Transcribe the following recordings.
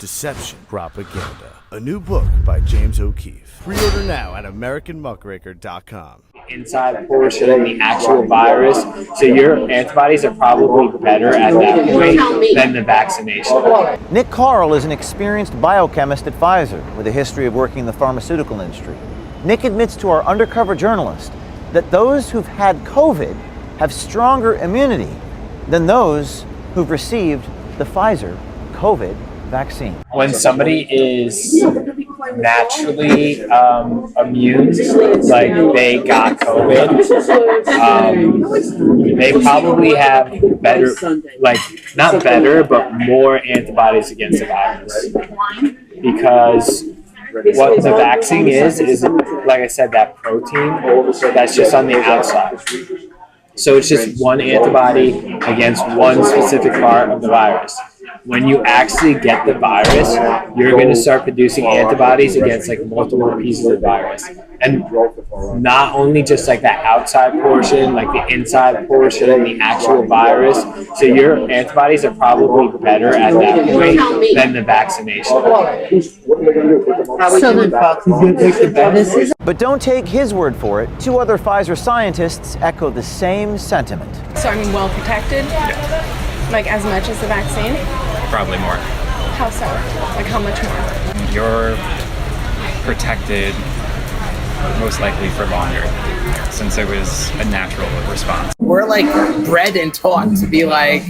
Deception Propaganda, a new book by James O'Keefe. Pre-order now at AmericanMuckraker.com. Inside portion of the actual virus, so your antibodies are probably better at that point than the vaccination. Nick Carl is an experienced biochemist at Pfizer with a history of working in the pharmaceutical industry. Nick admits to our undercover journalist that those who've had COVID have stronger immunity than those who've received the Pfizer COVID vaccine. When somebody is naturally immune, like they got COVID, they probably have better, like not better, but more antibodies against the virus. Because what the vaccine is like I said, that protein that's just on the outside. So it's just one antibody against one specific part of the virus. When you actually get the virus, you're going to start producing antibodies against like multiple pieces of virus. And not only just like that outside portion, like the inside portion and the actual virus. So your antibodies are probably better at that point than the vaccination. But don't take his word for it. Two other Pfizer scientists echo the same sentiment. So I mean, well protected? Like as much as the vaccine? Probably more. How so? Like how much more? You're protected most likely for longer, since it was a natural response. We're like bred and taught to be like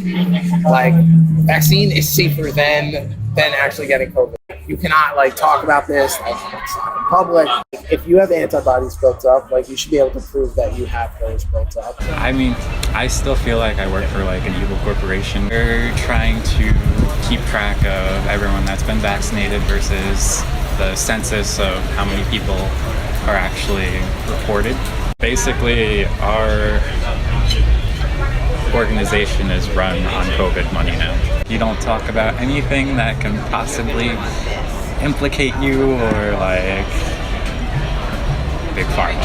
vaccine is safer than actually getting COVID. You cannot like talk about this like outside in public. If you have antibodies built up, like you should be able to prove that you have those built up. I mean, I still feel like I work for like an evil corporation. We're trying to keep track of everyone that's been vaccinated versus the census of how many people are actually reported. Basically, our organization is run on COVID money now. You don't talk about anything that can possibly implicate you or like big pharma.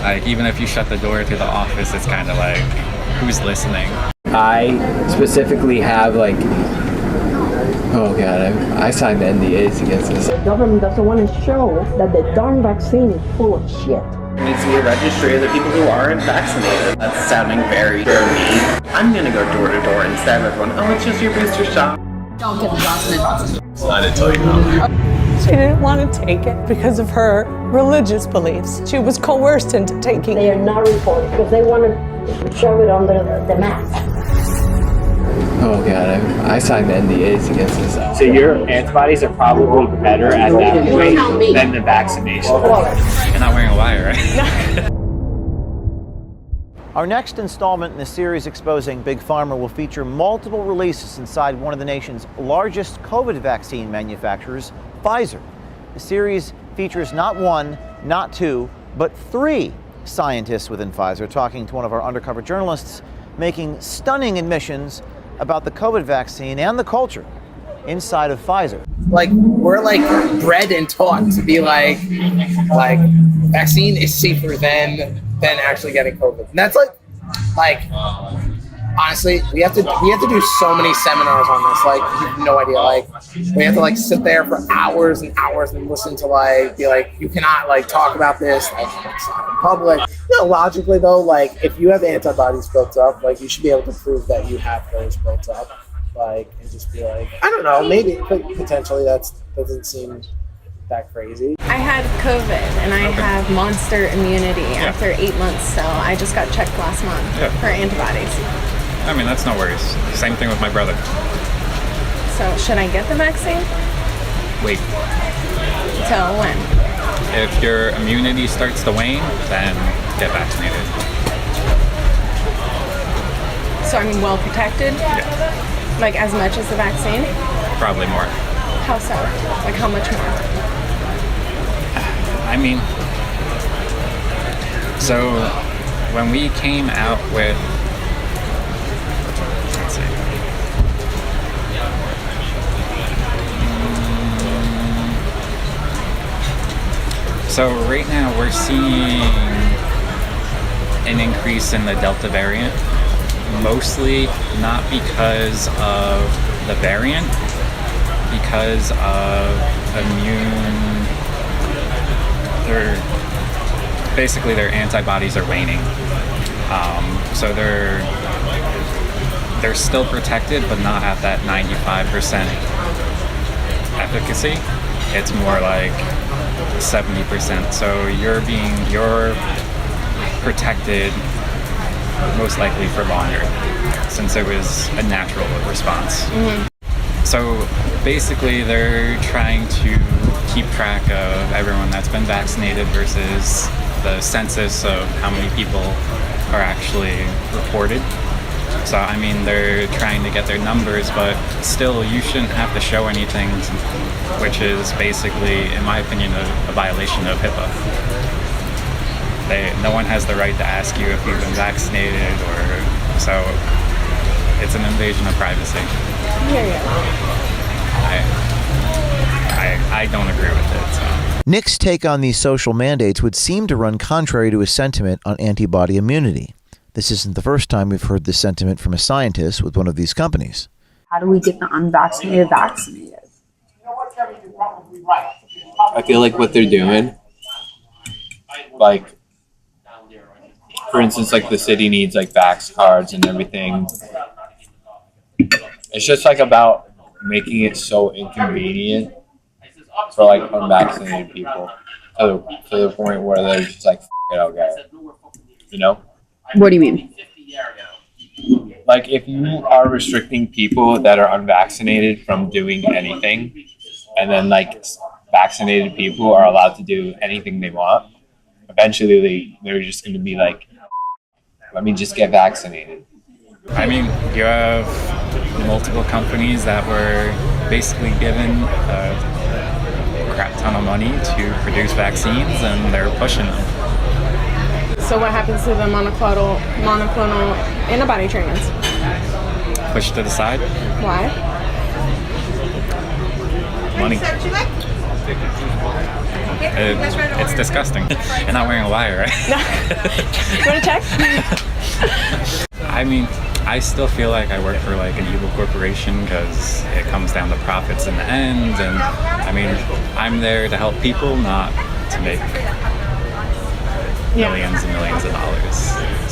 Like even if you shut the door to the office, it's kind of like, who's listening? I specifically have like, oh god, I signed NDAs against this. The government doesn't want to show that the darn vaccine is full of shit. There needs to be a registry of the people who aren't vaccinated. That's sounding very dirty. I'm gonna go door to door and stab everyone. Oh, it's just your booster shot. Don't get the Johnson. I didn't tell you how. She didn't want to take it because of her religious beliefs. She was coerced into taking it. They are not reported because they want to shove it under the mat. Oh god, I signed NDAs against this. So your antibodies are probably better at that point than the vaccination. You're not wearing a wire, right? Our next installment in the series exposing Big Pharma will feature multiple releases inside one of the nation's largest COVID vaccine manufacturers, Pfizer. The series features not one, not two, but three scientists within Pfizer talking to one of our undercover journalists, making stunning admissions about the COVID vaccine and the culture inside of Pfizer. Like we're like bred and taught to be like vaccine is safer than actually getting COVID. And that's like honestly, we have to do so many seminars on this. Like you have no idea. Like we have to like sit there for hours and hours and listen to like be like you cannot like talk about this like outside in public. You know, logically though, like if you have antibodies built up, like you should be able to prove that you have those built up. Like and just be like, I don't know, maybe potentially that doesn't seem that crazy. I had COVID and I have monster immunity after 8 months, so I just got checked last month for antibodies. I mean, that's no worries. Same thing with my brother. So should I get the vaccine? Wait. Till when? If your immunity starts to wane, then get vaccinated. So I mean, well protected? Yeah. Like as much as the vaccine? Probably more. How so? Like how much more? I mean, so when we came out with, let's see, so right now we're seeing an increase in the Delta variant, mostly not because of the variant because of their antibodies are waning. So they're still protected, but not at that 95% efficacy. It's more like 70%. So you're protected most likely for longer, since it was a natural response. So basically they're trying to keep track of everyone that's been vaccinated versus the census of how many people are actually reported. So I mean, they're trying to get their numbers, but still you shouldn't have to show anything, which is basically, in my opinion, a violation of HIPAA. No one has the right to ask you if you've been vaccinated, so it's an invasion of privacy. I don't agree with it. So. Nick's take on these social mandates would seem to run contrary to his sentiment on antibody immunity. This isn't the first time we've heard this sentiment from a scientist with one of these companies. How do we get the unvaccinated vaccinated? I feel like what they're doing, like, for instance, like the city needs like vax cards and everything. It's just like about making it so inconvenient for like unvaccinated people to the point where they're just like, F it, I'll get it. You know? What do you mean? Like if you are restricting people that are unvaccinated from doing anything, and then like vaccinated people are allowed to do anything they want, eventually they're just going to be like, let me just get vaccinated. I mean, you have multiple companies that were basically given a crap ton of money to produce vaccines, and they're pushing them. So what happens to the monoclonal antibody treatments? Pushed to the side. Why? Money. It's disgusting. You're not wearing a wire, right? You want to check? I mean, I still feel like I work for like an evil corporation because it comes down to profits in the end, and I mean, I'm there to help people, not to make millions and millions of dollars.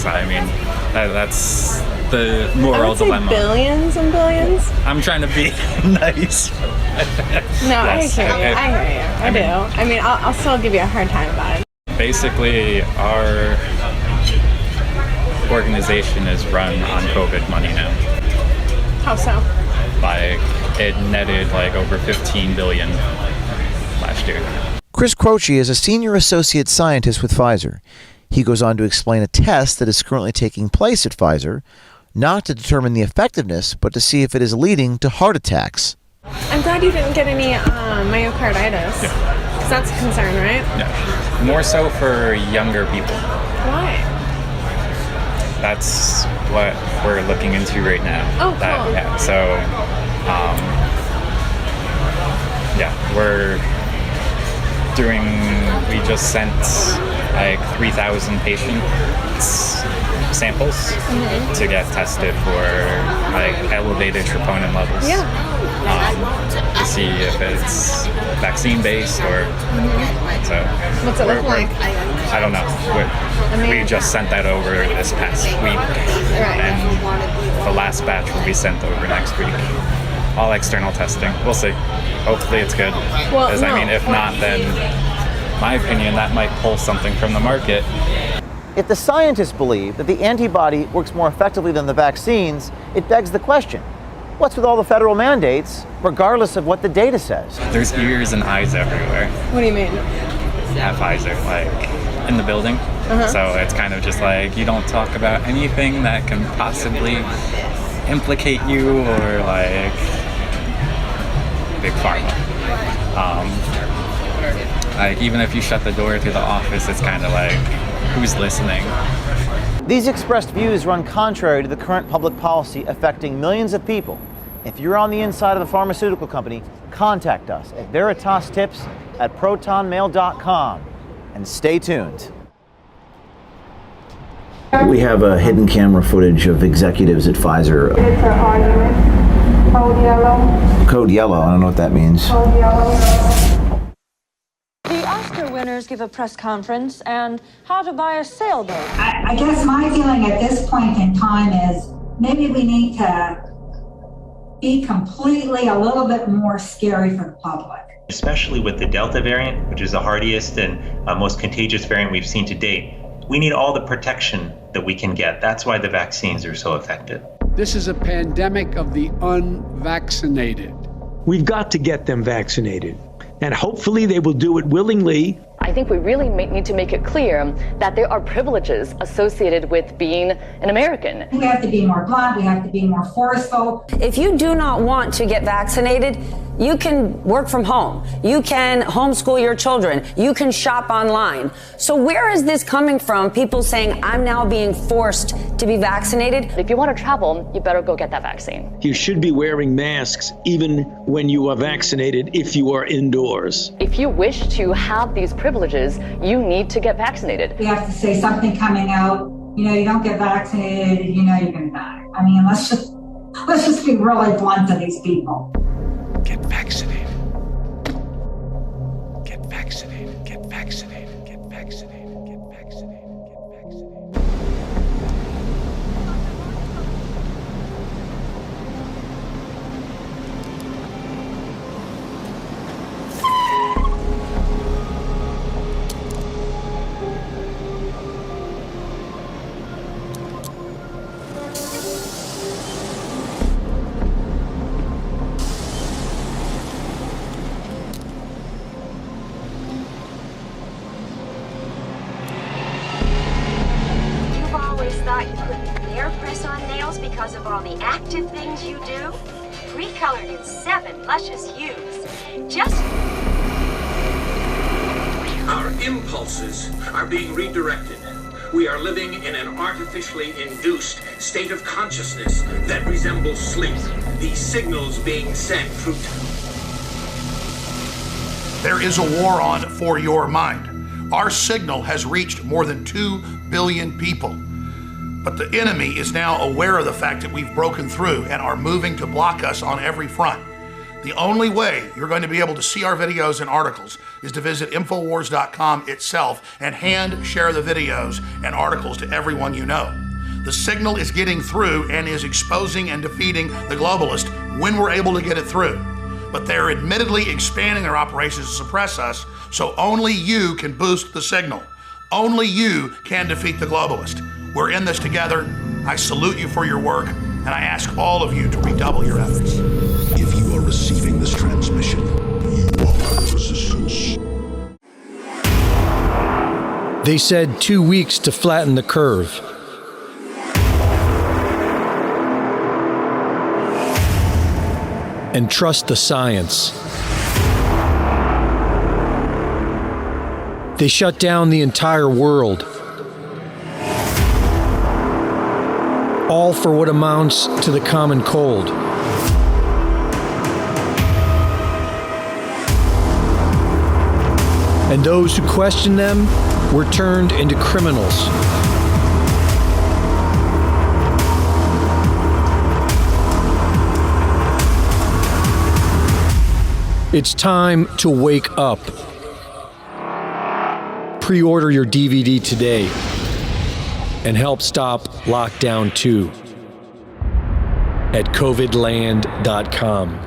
So I mean, that's the moral dilemma. Billions and billions? I'm trying to be nice. No, Yes. I hear you. I do. I mean, I'll still give you a hard time about it. Basically, our organization is run on COVID money now. How so? Like, it netted like over 15 billion last year. Chris Croce is a senior associate scientist with Pfizer. He goes on to explain a test that is currently taking place at Pfizer, not to determine the effectiveness, but to see if it is leading to heart attacks. I'm glad you didn't get any myocarditis. Yeah. Because that's a concern, right? Yeah. More so for younger people. Why? That's what we're looking into right now. Oh, cool. Yeah. So, we just sent like 3,000 patient samples to get tested for like elevated troponin levels. Yeah. To see if it's vaccine based or so. What's it look like? I don't know. We just sent that over this past week, and the last batch will be sent over next week. All external testing. We'll see. Hopefully it's good. Because I mean, if not, then my opinion, that might pull something from the market. If the scientists believe that the antibody works more effectively than the vaccines, it begs the question, what's with all the federal mandates, regardless of what the data says? There's ears and eyes everywhere. What do you mean? At Pfizer, like in the building. So it's kind of just like, you don't talk about anything that can possibly implicate you or like big pharma. Like even if you shut the door to the office, it's kind of like, who's listening? These expressed views run contrary to the current public policy affecting millions of people. If you're on the inside of the pharmaceutical company, contact us at veritastips@protonmail.com and stay tuned. We have hidden camera footage of executives at Pfizer. It's an argument. Code yellow. Code yellow, I don't know what that means. Code yellow. The Oscar winners give a press conference and how to buy a sailboat. I guess my feeling at this point in time is maybe we need to be completely a little bit more scary for the public. Especially with the Delta variant, which is the hardiest and most contagious variant we've seen to date. We need all the protection that we can get. That's why the vaccines are so effective. This is a pandemic of the unvaccinated. We've got to get them vaccinated, and hopefully they will do it willingly. I think we really need to make it clear that there are privileges associated with being an American. We have to be more blunt, we have to be more forceful. If you do not want to get vaccinated, you can work from home. You can homeschool your children. You can shop online. So where is this coming from? People saying, I'm now being forced to be vaccinated. If you want to travel, you better go get that vaccine. You should be wearing masks even when you are vaccinated if you are indoors. If you wish to have these privileges, you need to get vaccinated. We have to say something coming out, you don't get vaccinated, you're going to die. I mean, let's just be really blunt to these people. Get vaccinated. Get vaccinated. Get vaccinated. Get vaccinated. Get vaccinated. Get vaccinated. Thought you couldn't dare press on nails because of all the active things you do? Pre-colored in 7 luscious hues. Just... Our impulses are being redirected. We are living in an artificially induced state of consciousness that resembles sleep. These signals being sent through... There is a war on for your mind. Our signal has reached more than 2 billion people. But the enemy is now aware of the fact that we've broken through and are moving to block us on every front. The only way you're going to be able to see our videos and articles is to visit Infowars.com itself and hand share the videos and articles to everyone you know. The signal is getting through and is exposing and defeating the globalist when we're able to get it through. But they're admittedly expanding their operations to suppress us, so only you can boost the signal. Only you can defeat the globalist. We're in this together. I salute you for your work, and I ask all of you to redouble your efforts. If you are receiving this transmission, you are the resistance. They said 2 weeks to flatten the curve. And trust the science. They shut down the entire world. All for what amounts to the common cold. And those who questioned them were turned into criminals. It's time to wake up. Pre-order your DVD today and help stop Lockdown 2 at covidland.com.